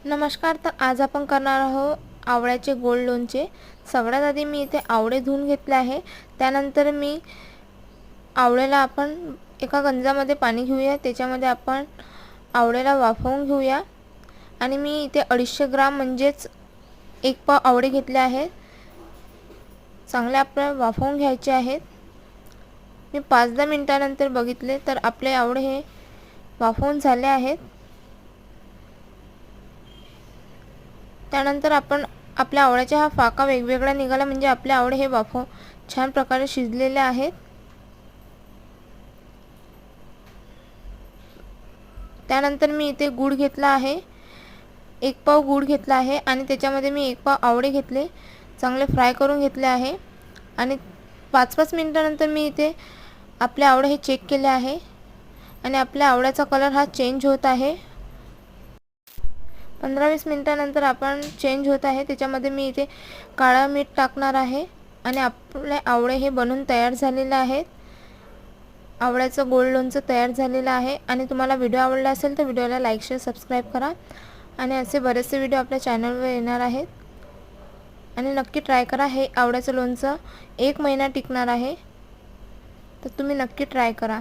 नमस्कार. तर आज आपण करणार आहोत आवळ्याचे गोड लोणचे. सगळ्यात आधी मी इथे आवळे धुवून घेतले आहे. त्यानंतर मी आवळ्याला आपण एका गंजामध्ये पाणी घेऊया, त्याच्यामध्ये आपण आवळ्याला वाफवून घेऊया. आणि मी इथे 250 ग्राम म्हणजेच 1 पाव आवळे घेतले आहेत. चांगले आपल्याला वाफवून घ्यायचे आहेत. मी 5-10 मिनिटानंतर बघितले तर आपले आवळे हे वाफवून झाले आहेत. त्यानंतर आपण आपल्या आवळ्याचा हा फाका वेगवेगळा निघाला, म्हणजे आपले आवळे हे वाफवून छान प्रकारे शिजलेले आहेत. त्यानंतर मी इथे गूळ घेतला आहे, 1 पाव गूळ घेतला आहे आणि त्याच्यामध्ये मी 1 पाव आवळे घेतले, चांगले फ्राय करून घेतले आहे. आणि 5-5 मिनिटानंतर मी इथे आपले आवळे हे चेक केले आहे आणि आपल्या आवळ्याचा कलर हा चेंज होत आहे. 15-20 मिनिटानंतर आपण चेंज होत आहे. त्याच्यामध्ये मी इथे काळा मीठ टाकणार आहे आणि आपले आवळे हे बनून तयार झालेले आहेत. आवळ्याचं गोड लोणचं तयार झालेलं आहे. आणि तुम्हाला व्हिडिओ आवडला असेल तर व्हिडिओला लाईक, शेअर, सबस्क्राईब करा. आणि असे बरेचसे व्हिडिओ आपल्या चॅनलवर येणार आहेत आणि नक्की ट्राय करा. हे आवळ्याचं लोणचं 1 महिना टिकणार आहे, तर तुम्ही नक्की ट्राय करा.